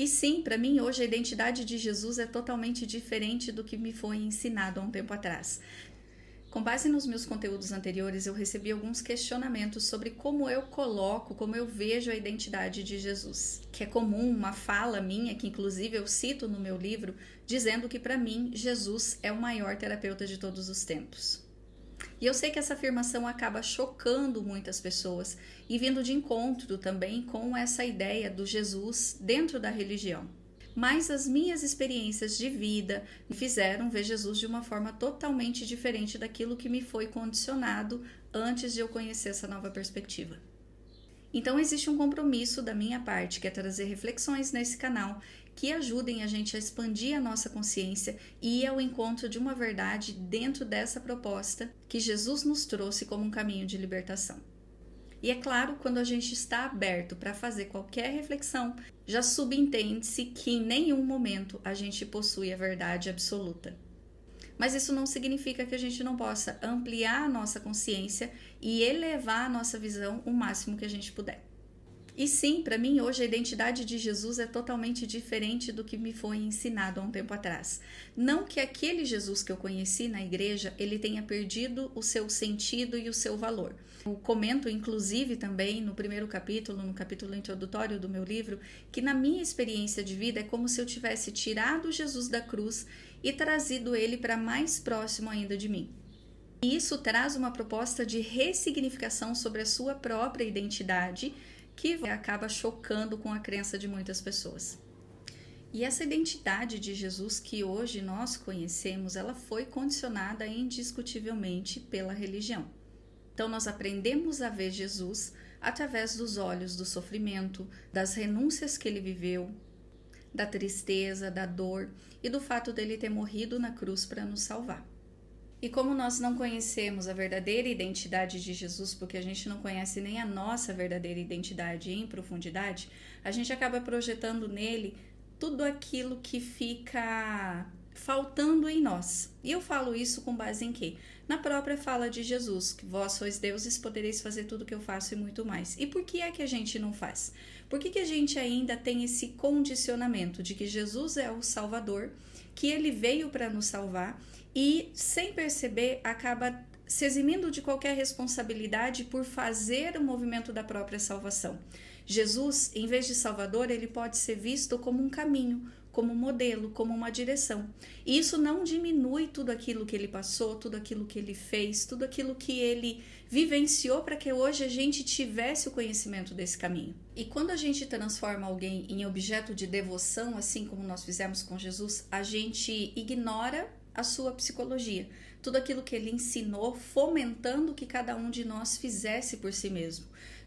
E sim, para mim hoje a identidade de Jesus é totalmente diferente do que me foi ensinado há um tempo atrás. Com base nos meus conteúdos anteriores, eu recebi alguns questionamentos sobre como eu coloco, como eu vejo a identidade de Jesus. Que é comum uma fala minha, que inclusive eu cito no meu livro, dizendo que para mim Jesus é o maior terapeuta de todos os tempos. E eu sei que essa afirmação acaba chocando muitas pessoas e vindo de encontro também com essa ideia do Jesus dentro da religião. Mas as minhas experiências de vida me fizeram ver Jesus de uma forma totalmente diferente daquilo que me foi condicionado antes de eu conhecer essa nova perspectiva. Então existe um compromisso da minha parte, que é trazer reflexões nesse canal que ajudem a gente a expandir a nossa consciência e ir ao encontro de uma verdade dentro dessa proposta que Jesus nos trouxe como um caminho de libertação. E é claro, quando a gente está aberto para fazer qualquer reflexão, já subentende-se que em nenhum momento a gente possui a verdade absoluta. Mas isso não significa que a gente não possa ampliar a nossa consciência e elevar a nossa visão o máximo que a gente puder. E sim, para mim hoje a identidade de Jesus é totalmente diferente do que me foi ensinado há um tempo atrás. Não que aquele Jesus que eu conheci na igreja, ele tenha perdido o seu sentido e o seu valor. Eu comento inclusive também no primeiro capítulo, no capítulo introdutório do meu livro, que na minha experiência de vida é como se eu tivesse tirado Jesus da cruz e trazido ele para mais próximo ainda de mim. E isso traz uma proposta de ressignificação sobre a sua própria identidade, que acaba chocando com a crença de muitas pessoas. E essa identidade de Jesus que hoje nós conhecemos, ela foi condicionada indiscutivelmente pela religião. Então nós aprendemos a ver Jesus através dos olhos do sofrimento, das renúncias que ele viveu, da tristeza, da dor e do fato dele ter morrido na cruz para nos salvar. E como nós não conhecemos a verdadeira identidade de Jesus, porque a gente não conhece nem a nossa verdadeira identidade em profundidade, a gente acaba projetando nele tudo aquilo que fica faltando em nós. E eu falo isso com base em quê? Na própria fala de Jesus, que vós sois deuses, podereis fazer tudo o que eu faço e muito mais. E por que é que a gente não faz? Por que a gente ainda tem esse condicionamento de que Jesus é o Salvador, que ele veio para nos salvar, e sem perceber acaba se eximindo de qualquer responsabilidade por fazer o movimento da própria salvação. Jesus, em vez de Salvador, ele pode ser visto como um caminho, como um modelo, como uma direção. E isso não diminui tudo aquilo que ele passou, tudo aquilo que ele fez, tudo aquilo que ele vivenciou para que hoje a gente tivesse o conhecimento desse caminho. E quando a gente transforma alguém em objeto de devoção, assim como nós fizemos com Jesus, a gente ignora a sua psicologia, tudo aquilo que ele ensinou, fomentando que cada um de nós fizesse por si mesmo.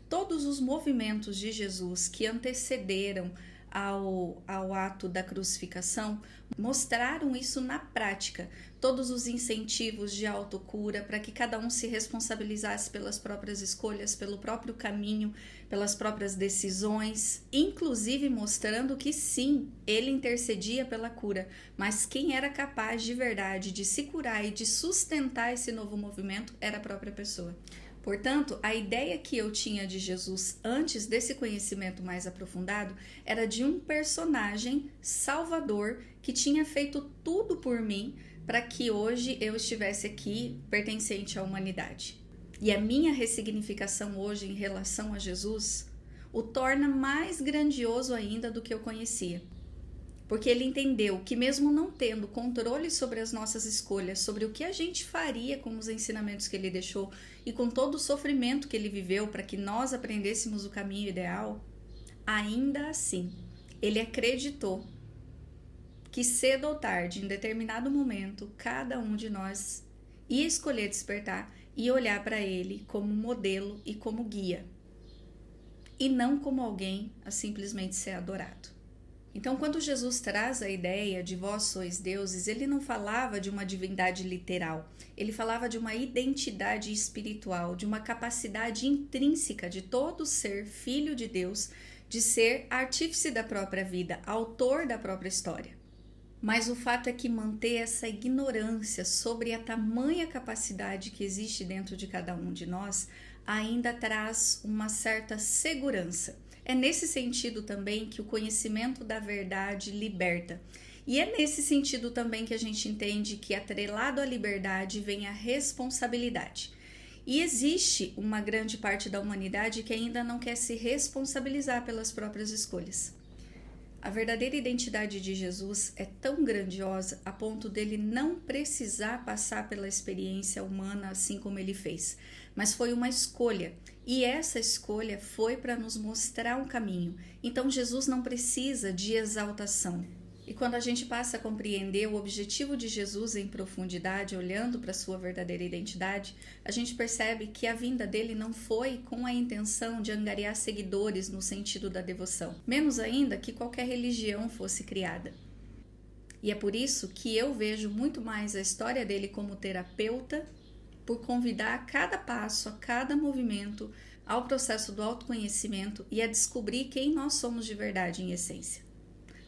Todos os movimentos de Jesus que antecederam ao ato da crucificação mostraram isso na prática. Todos os incentivos de autocura para que cada um se responsabilizasse pelas próprias escolhas, pelo próprio caminho, pelas próprias decisões, inclusive mostrando que sim, ele intercedia pela cura, mas quem era capaz de verdade de se curar e de sustentar esse novo movimento era a própria pessoa. Portanto, a ideia que eu tinha de Jesus antes desse conhecimento mais aprofundado era de um personagem salvador que tinha feito tudo por mim para que hoje eu estivesse aqui pertencente à humanidade. E a minha ressignificação hoje em relação a Jesus o torna mais grandioso ainda do que eu conhecia. Porque ele entendeu que mesmo não tendo controle sobre as nossas escolhas, sobre o que a gente faria com os ensinamentos que ele deixou e com todo o sofrimento que ele viveu para que nós aprendêssemos o caminho ideal, ainda assim, ele acreditou que cedo ou tarde, em determinado momento, cada um de nós ia escolher despertar e olhar para ele como modelo e como guia, e não como alguém a simplesmente ser adorado. Então, quando Jesus traz a ideia de vós sois deuses, ele não falava de uma divindade literal, ele falava de uma identidade espiritual, de uma capacidade intrínseca de todo ser filho de Deus, de ser artífice da própria vida, autor da própria história. Mas o fato é que manter essa ignorância sobre a tamanha capacidade que existe dentro de cada um de nós ainda traz uma certa segurança. É nesse sentido também que o conhecimento da verdade liberta. E é nesse sentido também que a gente entende que, atrelado à liberdade, vem a responsabilidade. E existe uma grande parte da humanidade que ainda não quer se responsabilizar pelas próprias escolhas. A verdadeira identidade de Jesus é tão grandiosa a ponto dele não precisar passar pela experiência humana assim como ele fez, mas foi uma escolha, e essa escolha foi para nos mostrar um caminho. Então Jesus não precisa de exaltação. E quando a gente passa a compreender o objetivo de Jesus em profundidade, olhando para a sua verdadeira identidade, a gente percebe que a vinda dele não foi com a intenção de angariar seguidores no sentido da devoção, menos ainda que qualquer religião fosse criada. E é por isso que eu vejo muito mais a história dele como terapeuta, por convidar a cada passo, a cada movimento, ao processo do autoconhecimento e a descobrir quem nós somos de verdade em essência.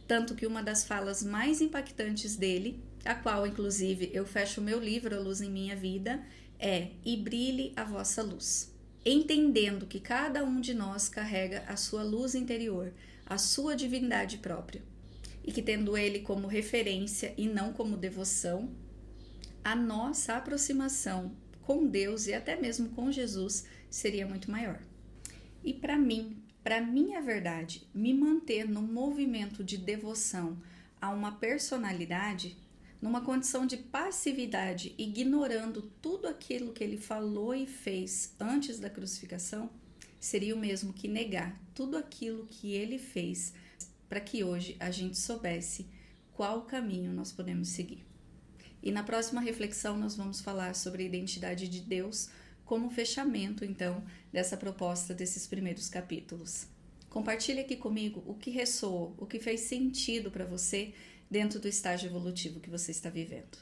Tanto que uma das falas mais impactantes dele, a qual inclusive eu fecho o meu livro A Luz em Minha Vida, é: e brilhe a vossa luz. Entendendo que cada um de nós carrega a sua luz interior, a sua divindade própria, e que tendo ele como referência e não como devoção, a nossa aproximação com Deus e até mesmo com Jesus seria muito maior. E para minha verdade, me manter no movimento de devoção a uma personalidade, numa condição de passividade, ignorando tudo aquilo que ele falou e fez antes da crucificação, seria o mesmo que negar tudo aquilo que ele fez para que hoje a gente soubesse qual caminho nós podemos seguir. E na próxima reflexão nós vamos falar sobre a identidade de Deus como fechamento, então, dessa proposta desses primeiros capítulos. Compartilhe aqui comigo o que ressoou, o que fez sentido para você dentro do estágio evolutivo que você está vivendo.